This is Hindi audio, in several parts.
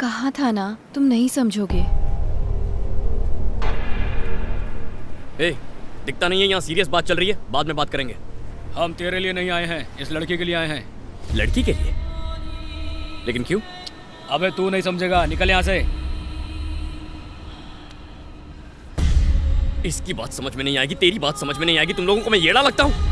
कहा था ना, तुम नहीं समझोगे। ए, दिखता नहीं है यहाँ सीरियस बात चल रही है, बाद में बात करेंगे। हम तेरे लिए नहीं आए हैं, इस लड़की के लिए आए हैं। लड़की के लिए? लेकिन क्यों? अबे तू नहीं समझेगा, निकल यहाँ से। इसकी बात समझ में नहीं आएगी, तेरी बात समझ में नहीं आएगी। तुम लोगों को मैं येड़ा लगता हूँ?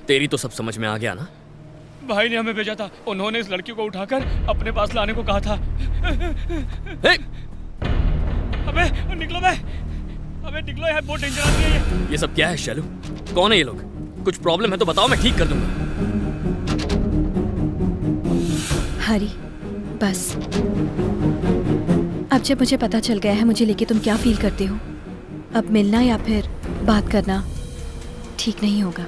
तेरी तो सब समझ में आ गया ना? भाई ने हमें भेजा था, उन्होंने इस लड़की को उठाकर अपने पास लाने को कहा था। अबे निकलो बे, अबे निकलो, यार बहुत डेंजर आदमी है ये सब क्या है शैलू? कौन है ये लोग? कुछ प्रॉब्लम है तो बताओ, मैं ठीक कर दूंगा। हरी, बस अब जब मुझे पता चल गया है मुझे लेके तुम क्या फील करते हो, अब मिलना या फिर बात करना ठीक नहीं होगा।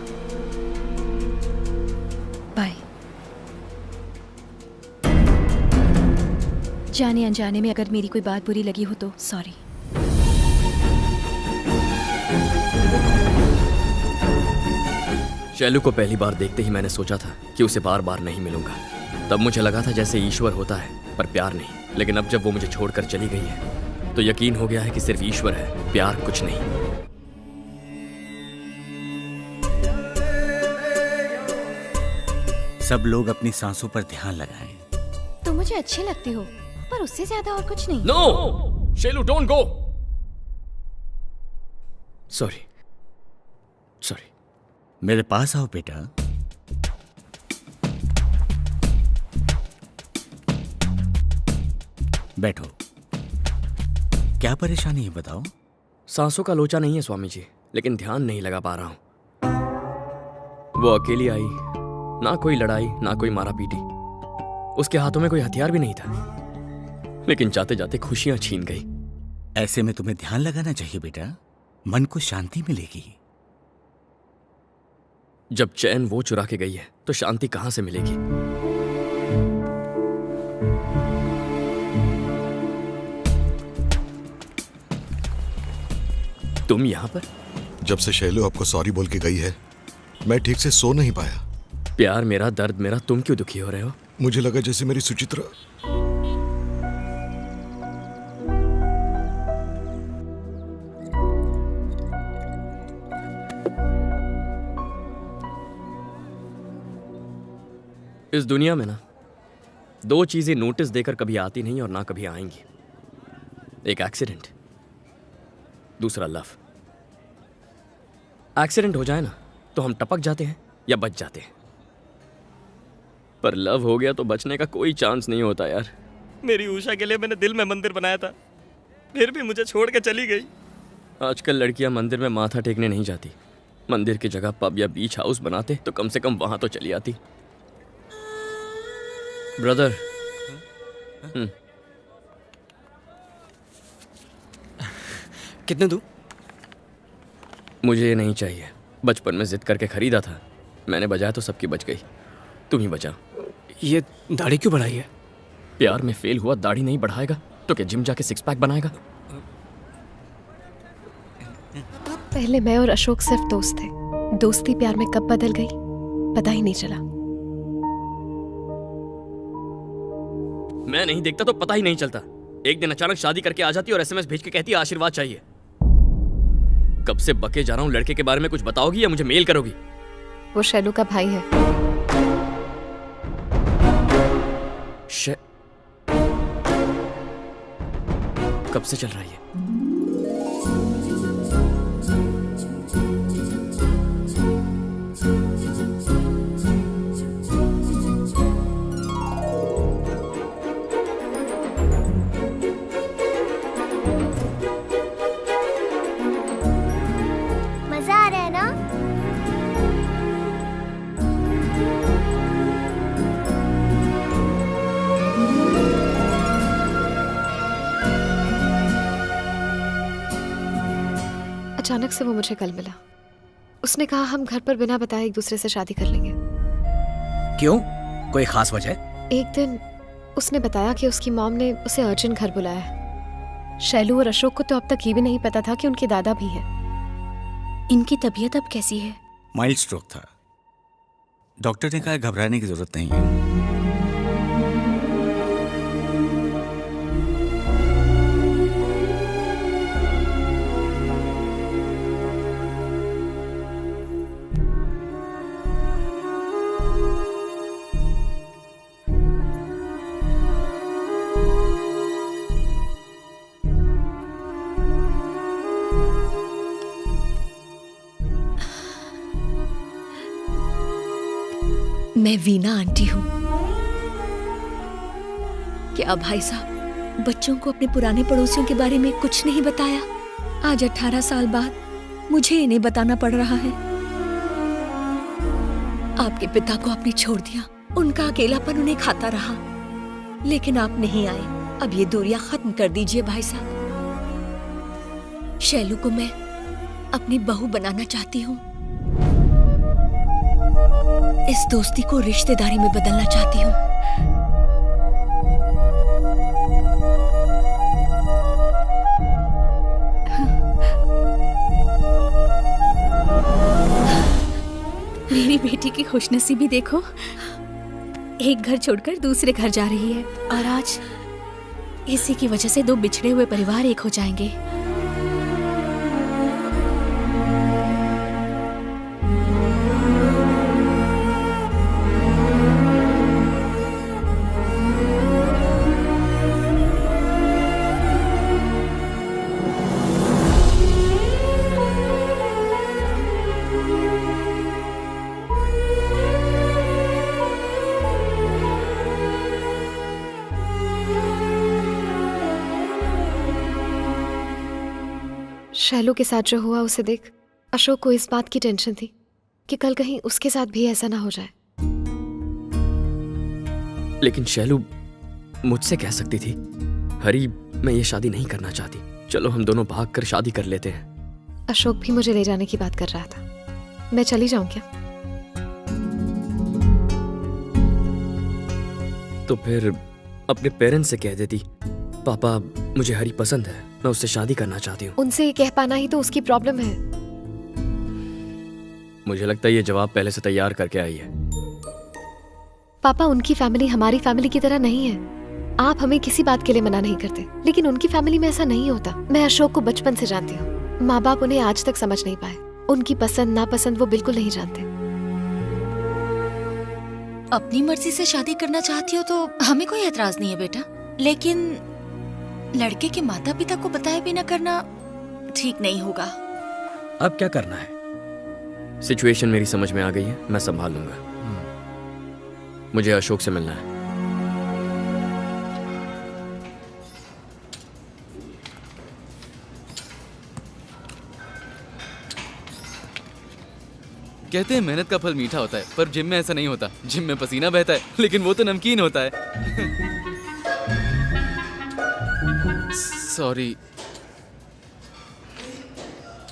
बाय। जाने अनजाने में अगर मेरी कोई बात बुरी लगी हो तो सॉरी। शैलू को पहली बार देखते ही मैंने सोचा था कि उसे बार बार नहीं मिलूंगा। तब मुझे लगा था जैसे ईश्वर होता है पर प्यार नहीं। लेकिन अब जब वो मुझे छोड़कर चली गई है तो यकीन हो गया है कि सिर्फ ईश्वर है, प्यार कुछ नहीं। सब लोग अपनी सांसों पर ध्यान लगाएं। तुम मुझे अच्छे लगते हो पर उससे ज्यादा और कुछ नहीं। No Shailu, don't go. Sorry sorry. मेरे पास आओ बेटा। बैठो। क्या परेशानी है बताओ? सांसों का लोचा नहीं है स्वामी जी, लेकिन ध्यान नहीं लगा पा रहा हूं। वो अकेली आई, ना कोई लड़ाई ना कोई मारा पीटी। उसके हाथों में कोई हथियार भी नहीं था, लेकिन जाते जाते खुशियां छीन गई। ऐसे में तुम्हें ध्यान लगाना चाहिए बेटा, मन को शांति मिलेगी। जब चैन वो चुरा के गई है तो शांति कहां से मिलेगी? तुम यहां पर? जब से शैलू आपको सॉरी बोल के गई है मैं ठीक से सो नहीं पाया। प्यार मेरा, दर्द मेरा, तुम क्यों दुखी हो रहे हो? मुझे लगा जैसे मेरी सुचित्रा इस दुनिया में ना दो चीजें नोटिस देकर कभी आती नहीं और ना कभी आएंगी। एक एक्सीडेंट, दूसरा लव। एक्सीडेंट हो जाए ना तो हम टपक जाते हैं या बच जाते हैं, पर लव हो गया तो बचने का कोई चांस नहीं होता यार। मेरी उषा के लिए मैंने दिल में मंदिर बनाया था, फिर भी मुझे छोड़ के चली गई। आजकल लड़कियां मंदिर में माथा टेकने नहीं जाती, मंदिर की जगह पब या बीच हाउस बनाते तो कम से कम वहां तो चली आती। ब्रदर, कितने दूं? मुझे ये नहीं चाहिए। बचपन में जिद करके खरीदा था, मैंने बजाया तो सबकी बच गई। तुम ही बचा। ये दाढ़ी क्यों बढ़ाई है? प्यार में फेल हुआ दाढ़ी नहीं बढ़ाएगा तो क्या जिम जाके सिक्स पैक बनाएगा? पहले मैं और अशोक सिर्फ दोस्त थे, दोस्ती प्यार में कब बदल गई पता ही नहीं चला। मैं नहीं देखता तो पता ही नहीं चलता। एक दिन अचानक शादी करके आ जाती और एसएमएस भेज के कहती है आशीर्वाद चाहिए। कब से बके जा रहा हूं, लड़के के बारे में कुछ बताओगी या मुझे मेल करोगी? वो शैलू का भाई है। कब से चल रहा है ये? अचानक से वो मुझे कल मिला। उसने कहा हम घर पर बिना बताए एक दूसरे से शादी कर लेंगे। क्यों? कोई खास वजह? एक दिन उसने बताया कि उसकी मॉम ने उसे अर्जेंट घर बुलाया है। शैलू और अशोक को तो अब तक ये भी नहीं पता था कि उनके दादा भी हैं। इनकी तबीयत अब कैसी है? माइल्ड स्ट्रोक था। डॉक्टर ने कहा घबराने की जरूरत नहीं है। मैं वीना आंटी हूँ। क्या भाई साहब बच्चों को अपने पुराने पड़ोसियों के बारे में कुछ नहीं बताया? आज 18 साल बाद मुझे इन्हें बताना पड़ रहा है। आपके पिता को आपने छोड़ दिया, उनका अकेलापन उन्हें खाता रहा, लेकिन आप नहीं आए। अब ये दूरियां खत्म कर दीजिए भाई साहब। शैलू को मैं अपनी बहू बनाना चाहती हूँ। इस दोस्ती को रिश्तेदारी में बदलना चाहती हूँ। मेरी बेटी की खुशनसीबी देखो, एक घर छोड़कर दूसरे घर जा रही है और आज इसी की वजह से दो बिछड़े हुए परिवार एक हो जाएंगे। शैलू के साथ जो हुआ उसे देख अशोक को इस बात की टेंशन थी कि कल कहीं उसके साथ भी ऐसा ना हो जाए। लेकिन शैलू मुझसे कह सकती थी, हरी मैं ये शादी नहीं करना चाहती, चलो हम दोनों भाग कर शादी कर लेते हैं। अशोक भी मुझे ले जाने की बात कर रहा था। मैं चली जाऊं क्या? तो फिर अपने पेरेंट्स से कह देती, पापा मुझे हरी पसंद है, मैं उससे शादी करना चाहती हूँ। उनसे ये कह पाना ही तो उसकी प्रॉब्लम है। मुझे लगता है ये जवाब पहले से तैयार करके आई है। पापा उनकी फैमिली हमारी फैमिली की तरह नहीं है। आप हमें किसी बात के लिए मना नहीं करते, लेकिन उनकी फैमिली में ऐसा नहीं होता। मैं अशोक को बचपन से जानती हूँ। माँ बाप उन्हें आज तक समझ नहीं पाए। उनकी पसंद नापसंद वो बिल्कुल नहीं जानते। अपनी मर्जी से शादी करना चाहती हो तो हमें कोई एतराज नहीं है बेटा, लेकिन लड़के के माता पिता को बताए बिना करना ठीक नहीं होगा। अब क्या करना है? सिचुएशन मेरी समझ में आ गई है, मैं संभाल लूंगा। मुझे अशोक से मिलना है। कहते हैं मेहनत का फल मीठा होता है, पर जिम में ऐसा नहीं होता। जिम में पसीना बहता है, लेकिन वो तो नमकीन होता है। सॉरी।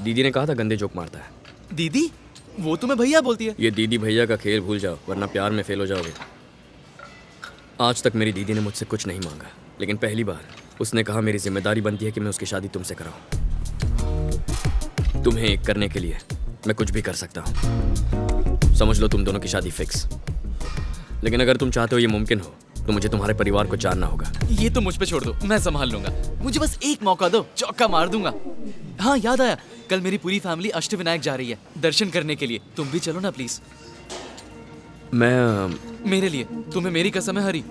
दीदी ने कहा था गंदे जोक मारता है। दीदी? वो तुम्हें भैया बोलती है। ये दीदी भैया का खेल भूल जाओ, वरना प्यार में फेल हो जाओगे। आज तक मेरी दीदी ने मुझसे कुछ नहीं मांगा, लेकिन पहली बार उसने कहा मेरी जिम्मेदारी बनती है कि मैं उसकी शादी तुमसे कराऊं। तुम्हें एक करने के लिए मैं कुछ भी कर सकता हूं। समझ लो तुम दोनों की शादी फिक्स। लेकिन अगर तुम चाहते हो ये मुमकिन हो तो मुझे तुम्हारे परिवार को जानना होगा। ये तो मुझ पे छोड़ दो, मैं संभाल लूंगा। मुझे बस एक मौका दो, चौका मार दूंगा। हाँ याद आया, कल मेरी पूरी फैमिली अष्टविनायक जा रही है दर्शन करने के लिए। तुम भी चलो ना प्लीज। मैं मेरे लिए, तुम्हें मेरी कसम है हरी।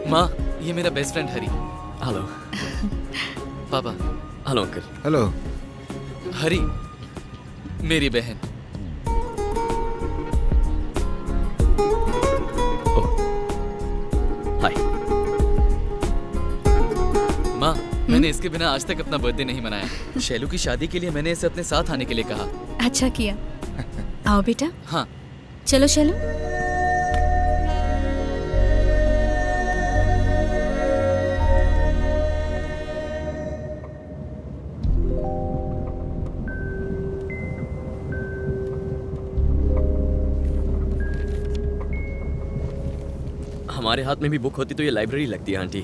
माँ, ये मेरा बेस्ट फ्रेंड हरी। हेलो। पापा। Hello uncle. हेलो। हरी मेरी बहन। हाय। माँ, मैंने इसके बिना आज तक अपना बर्थडे नहीं मनाया। शैलू की शादी के लिए मैंने इसे अपने साथ आने के लिए कहा। अच्छा किया। आओ बेटा, हाँ। चलो चलो। हमारे हाथ में भी बुक होती तो ये लाइब्रेरी लगती है आंटी।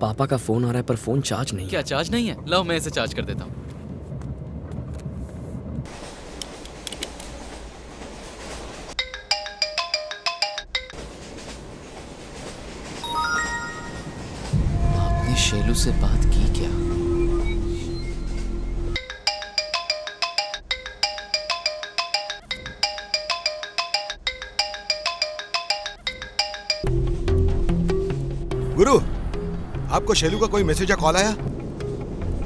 पापा का फोन आ रहा है पर फोन चार्ज नहीं है। क्या चार्ज नहीं है? लाओ मैं इसे चार्ज कर देता हूँ। आपने शैलू से बात की क्या? गुरु, आपको शैलू का कोई मैसेज या कॉल आया?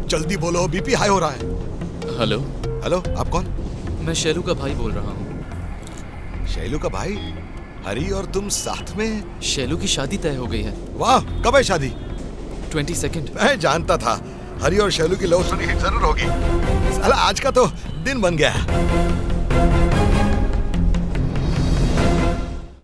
जल्दी बोलो, बीपी हाई हो रहा है। हेलो। हेलो, आप कौन? मैं शैलू का भाई बोल रहा हूँ। शैलू का भाई? हरी और तुम साथ में? शैलू की शादी तय हो गई है। वाह, कब है शादी? 22 मैं जानता था हरी और शैलू की लव स्टोरी हिट जरूर होगी। साला आज का तो दिन बन गया।